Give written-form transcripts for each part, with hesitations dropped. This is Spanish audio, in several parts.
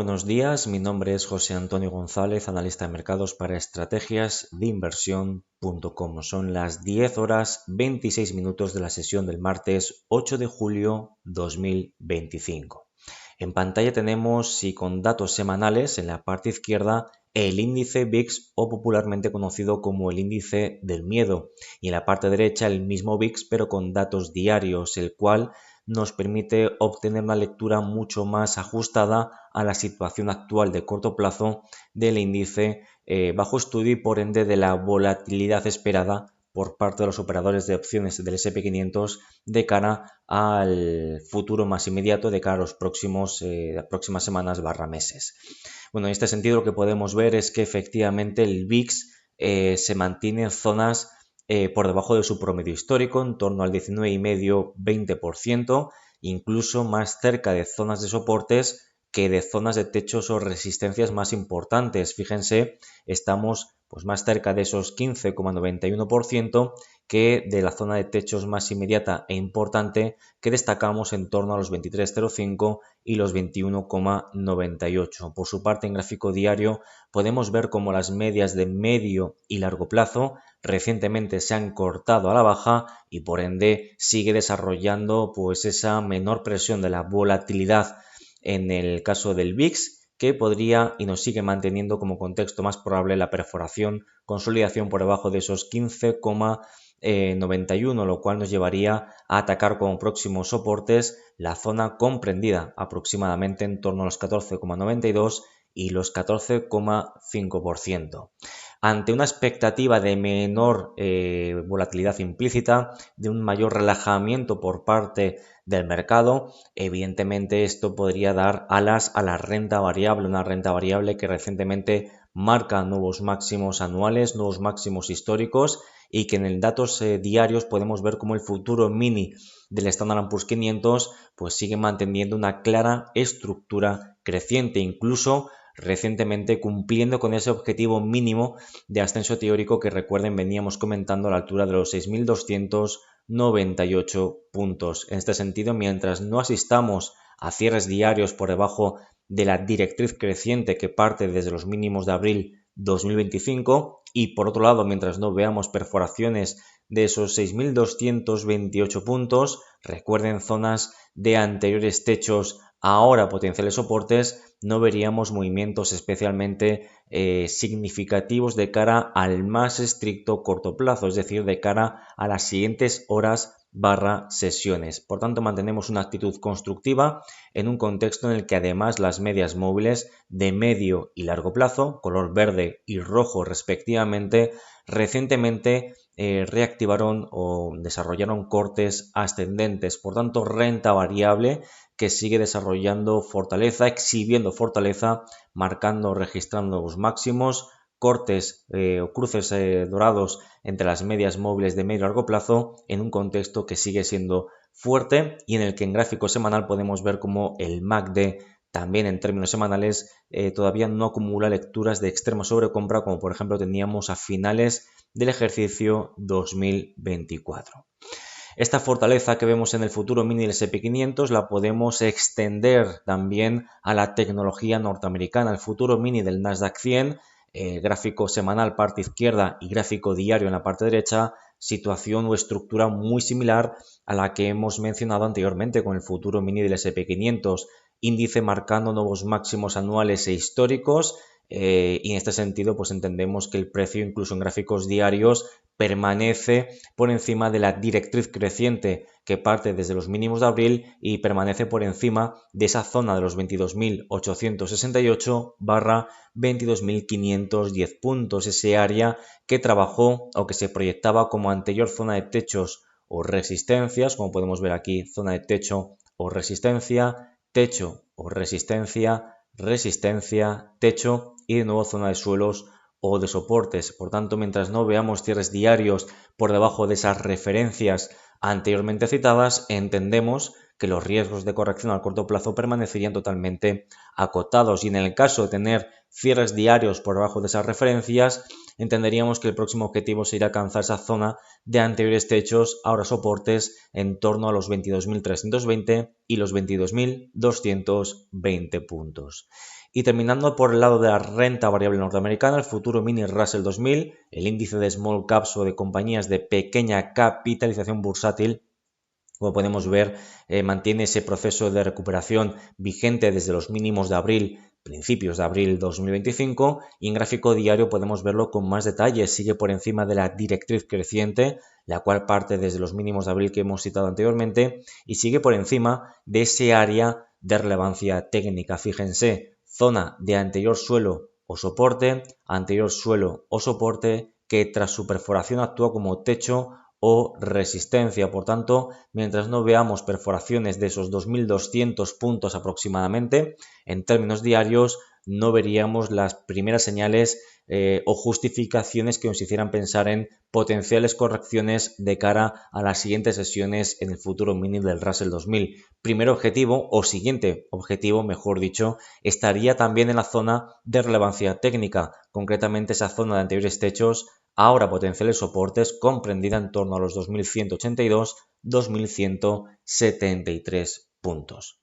buenos días, mi nombre es José Antonio González, analista de mercados para estrategias de inversión.com. Son las 10 horas 26 minutos de la sesión del martes 8 de julio 2025. En pantalla tenemos, y con datos semanales, en la parte izquierda, el índice VIX o popularmente conocido como el índice del miedo, y en la parte derecha el mismo VIX pero con datos diarios, el cual nos permite obtener una lectura mucho más ajustada a la situación actual de corto plazo del índice bajo estudio y por ende de la volatilidad esperada por parte de los operadores de opciones del S&P 500 de cara al futuro más inmediato, de cara a los próximas semanas / meses. Bueno, en este sentido lo que podemos ver es que efectivamente el VIX se mantiene en zonas por debajo de su promedio histórico, en torno al 19,5-20%, incluso más cerca de zonas de soportes que de zonas de techos o resistencias más importantes. Fíjense, estamos pues más cerca de esos 15,91% que de la zona de techos más inmediata e importante que destacamos en torno a los 23,05 y los 21,98. Por su parte, en gráfico diario podemos ver cómo las medias de medio y largo plazo recientemente se han cortado a la baja y por ende sigue desarrollando pues esa menor presión de la volatilidad en el caso del VIX, que podría y nos sigue manteniendo como contexto más probable la perforación, consolidación por debajo de esos 15,91, lo cual nos llevaría a atacar como próximos soportes la zona comprendida aproximadamente en torno a los 14,92 y los 14,5%. Ante una expectativa de menor volatilidad implícita, de un mayor relajamiento por parte del mercado, evidentemente esto podría dar alas a la renta variable, una renta variable que recientemente marca nuevos máximos anuales, nuevos máximos históricos y que en el datos diarios podemos ver como el futuro mini del Standard & Poor's 500 pues sigue manteniendo una clara estructura creciente, incluso recientemente cumpliendo con ese objetivo mínimo de ascenso teórico que recuerden veníamos comentando a la altura de los 6.298 puntos. En este sentido, mientras no asistamos a cierres diarios por debajo de la directriz creciente que parte desde los mínimos de abril 2025 y por otro lado, mientras no veamos perforaciones de esos 6.228 puntos, recuerden zonas de anteriores techos, ahora potenciales soportes, no veríamos movimientos especialmente significativos de cara al más estricto corto plazo, es decir, de cara a las siguientes horas / sesiones. Por tanto, mantenemos una actitud constructiva en un contexto en el que además las medias móviles de medio y largo plazo, color verde y rojo respectivamente, recientemente reactivaron o desarrollaron cortes ascendentes. Por tanto, renta variable que sigue desarrollando fortaleza, exhibiendo fortaleza, marcando, registrando nuevos máximos, cortes o cruces dorados entre las medias móviles de medio y largo plazo en un contexto que sigue siendo fuerte y en el que en gráfico semanal podemos ver como el MACD también en términos semanales todavía no acumula lecturas de extrema sobrecompra como por ejemplo teníamos a finales del ejercicio 2024. Esta fortaleza que vemos en el futuro mini del S&P 500 la podemos extender también a la tecnología norteamericana, el futuro mini del Nasdaq 100, gráfico semanal parte izquierda y gráfico diario en la parte derecha, situación o estructura muy similar a la que hemos mencionado anteriormente con el futuro mini del S&P 500, índice marcando nuevos máximos anuales e históricos. Y en este sentido pues entendemos que el precio incluso en gráficos diarios permanece por encima de la directriz creciente que parte desde los mínimos de abril y permanece por encima de esa zona de los 22.868 / 22.510 puntos, ese área que trabajó o que se proyectaba como anterior zona de techos o resistencias, como podemos ver aquí, zona de techo o resistencia, techo o resistencia, resistencia, techo y de nuevo zona de suelos o de soportes. Por tanto, mientras no veamos cierres diarios por debajo de esas referencias anteriormente citadas, entendemos que los riesgos de corrección a corto plazo permanecerían totalmente acotados y en el caso de tener cierres diarios por debajo de esas referencias, entenderíamos que el próximo objetivo sería alcanzar esa zona de anteriores techos, ahora soportes, en torno a los 22.320 y los 22.220 puntos. Y terminando por el lado de la renta variable norteamericana, el futuro mini Russell 2000, el índice de small caps o de compañías de pequeña capitalización bursátil, como podemos ver, mantiene ese proceso de recuperación vigente desde los mínimos de abril, principios de abril 2025, y en gráfico diario podemos verlo con más detalle. Sigue por encima de la directriz creciente, la cual parte desde los mínimos de abril que hemos citado anteriormente, y sigue por encima de ese área de relevancia técnica. Fíjense, zona de anterior suelo o soporte, que tras su perforación actúa como techo o resistencia. Por tanto, mientras no veamos perforaciones de esos 2.200 puntos aproximadamente, en términos diarios, no veríamos las primeras señales o justificaciones que nos hicieran pensar en potenciales correcciones de cara a las siguientes sesiones en el futuro mini del Russell 2000. Primer objetivo, o siguiente objetivo, mejor dicho, estaría también en la zona de relevancia técnica, concretamente esa zona de anteriores techos, ahora potenciales soportes, comprendida en torno a los 2.182-2.173 puntos.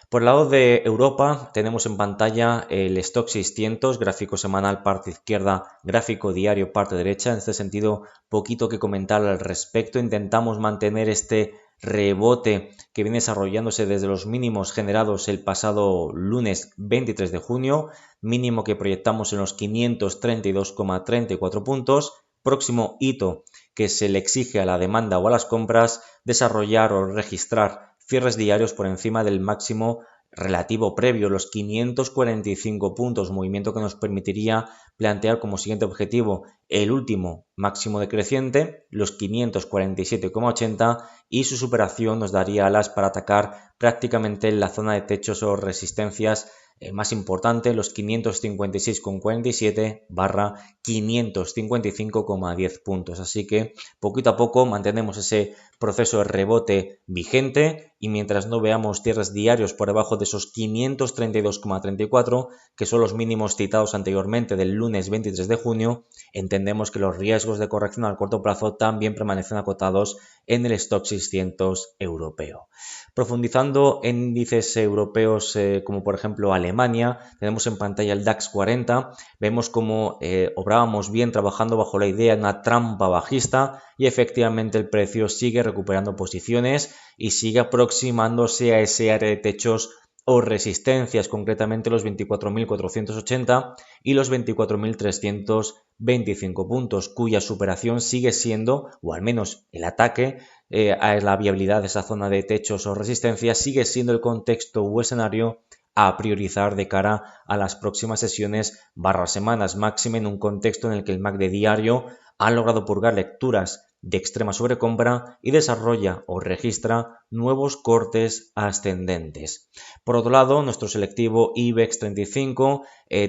Por el lado de Europa tenemos en pantalla el Stock 600, gráfico semanal parte izquierda, gráfico diario parte derecha. En este sentido, poquito que comentar al respecto. Intentamos mantener este rebote que viene desarrollándose desde los mínimos generados el pasado lunes 23 de junio, mínimo que proyectamos en los 532,34 puntos. Próximo hito que se le exige a la demanda o a las compras, desarrollar o registrar cierres diarios por encima del máximo relativo previo, los 545 puntos, movimiento que nos permitiría plantear como siguiente objetivo el último máximo decreciente, los 547,80, y su superación nos daría alas para atacar prácticamente la zona de techos o resistencias más importante, los 556,47 barra 555,10 puntos. Así que poquito a poco mantenemos ese proceso de rebote vigente, y mientras no veamos cierres diarios por debajo de esos 532,34, que son los mínimos citados anteriormente del lunes 23 de junio, entendemos que los riesgos de corrección al corto plazo también permanecen acotados en el Stock 600 europeo. Profundizando en índices europeos como por ejemplo Alemania, tenemos en pantalla el DAX 40, vemos cómo obrábamos bien trabajando bajo la idea de una trampa bajista, y efectivamente el precio sigue recuperando posiciones y sigue aproximándose a ese área de techos o resistencias, concretamente los 24.480 y los 24.325 puntos, cuya superación sigue siendo, o al menos el ataque a la viabilidad de esa zona de techos o resistencias, sigue siendo el contexto o escenario a priorizar de cara a las próximas sesiones barra semanas, máxime en un contexto en el que el MACD diario ha logrado purgar lecturas de extrema sobrecompra y desarrolla o registra nuevos cortes ascendentes. Por otro lado, nuestro selectivo IBEX 35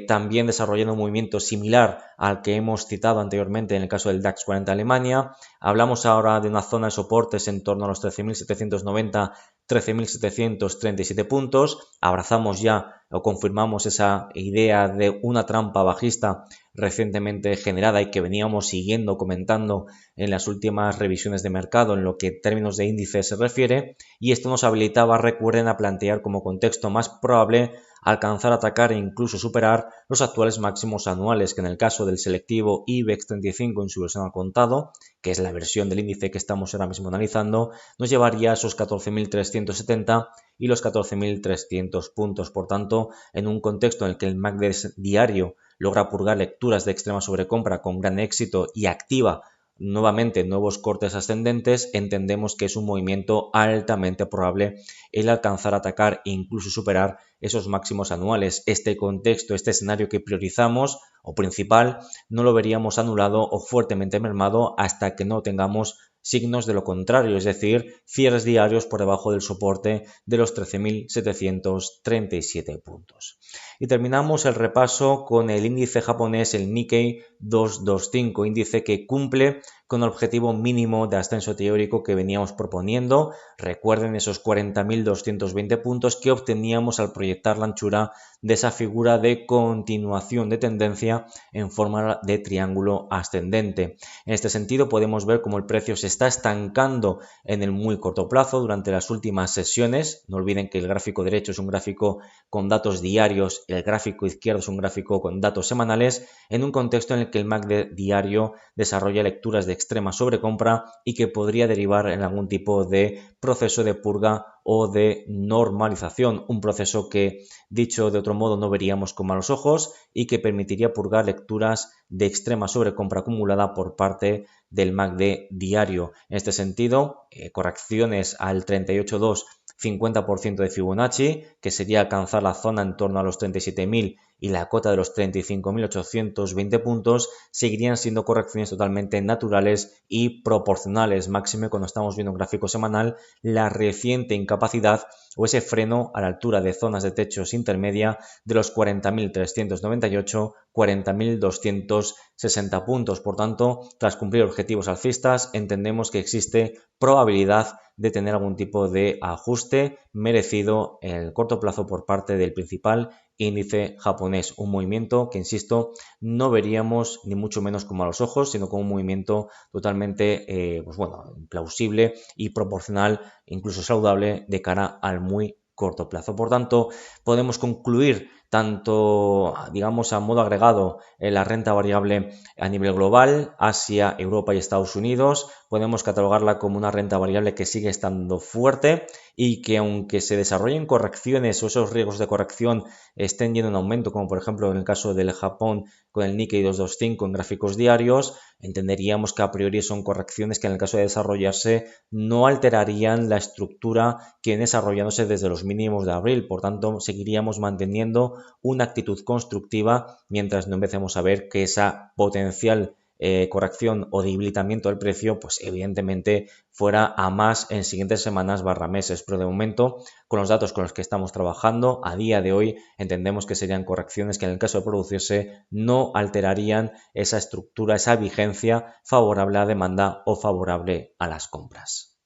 también desarrollando un movimiento similar al que hemos citado anteriormente en el caso del DAX 40 Alemania. Hablamos ahora de una zona de soportes en torno a los 13.790, 13.737 puntos. Abrazamos ya o confirmamos esa idea de una trampa bajista recientemente generada y que veníamos siguiendo comentando en las últimas revisiones de mercado en lo que términos de índice se refiere, y esto nos habilitaba, recuerden, a plantear como contexto más probable alcanzar, atacar e incluso superar los actuales máximos anuales, que en el caso del selectivo IBEX 35 en su versión al contado, que es la versión del índice que estamos ahora mismo analizando, nos llevaría a esos 14.370 y los 14.300 puntos. Por tanto, en un contexto en el que el MACD diario logra purgar lecturas de extrema sobrecompra con gran éxito y activa nuevamente nuevos cortes ascendentes, entendemos que es un movimiento altamente probable el alcanzar, atacar e incluso superar esos máximos anuales. Este contexto, este escenario que priorizamos o principal, no lo veríamos anulado o fuertemente mermado hasta que no tengamos signos de lo contrario, es decir, cierres diarios por debajo del soporte de los 13.737 puntos. Y terminamos el repaso con el índice japonés, el Nikkei 225, índice que cumple con el objetivo mínimo de ascenso teórico que veníamos proponiendo. Recuerden esos 40.220 puntos que obteníamos al proyectar la anchura de esa figura de continuación de tendencia en forma de triángulo ascendente. En este sentido podemos ver cómo el precio se está estancando en el muy corto plazo durante las últimas sesiones. No olviden que el gráfico derecho es un gráfico con datos diarios, el gráfico izquierdo es un gráfico con datos semanales, en un contexto en el que el MACD diario desarrolla lecturas de extrema sobrecompra y que podría derivar en algún tipo de proceso de purga o de normalización, un proceso que, dicho de otro modo, no veríamos con malos ojos y que permitiría purgar lecturas de extrema sobrecompra acumulada por parte del MACD diario. En este sentido, correcciones al 38.2, 50% de Fibonacci, que sería alcanzar la zona en torno a los 37.000 y la cota de los 35.820 puntos, seguirían siendo correcciones totalmente naturales y proporcionales, máxime cuando estamos viendo un gráfico semanal la reciente incapacidad o ese freno a la altura de zonas de techos intermedia de los 40.398, 40.260 puntos. Por tanto, tras cumplir objetivos alcistas, entendemos que existe probabilidad de tener algún tipo de ajuste merecido en el corto plazo por parte del principal índice japonés, un movimiento que, insisto, no veríamos ni mucho menos con malos ojos, sino como un movimiento totalmente plausible y proporcional, incluso saludable, de cara al muy corto plazo. Por tanto, podemos concluir tanto, digamos, a modo agregado la renta variable a nivel global, Asia, Europa y Estados Unidos. Podemos catalogarla como una renta variable que sigue estando fuerte y que, aunque se desarrollen correcciones o esos riesgos de corrección estén yendo en aumento, como por ejemplo en el caso del Japón con el Nikkei 225 en gráficos diarios, entenderíamos que a priori son correcciones que en el caso de desarrollarse no alterarían la estructura que viene desarrollándose desde los mínimos de abril. Por tanto, seguiríamos manteniendo una actitud constructiva mientras no empecemos a ver que esa potencial corrección o debilitamiento del precio, pues evidentemente fuera a más en siguientes semanas / meses. Pero de momento, con los datos con los que estamos trabajando a día de hoy, entendemos que serían correcciones que en el caso de producirse no alterarían esa estructura, esa vigencia favorable a la demanda o favorable a las compras.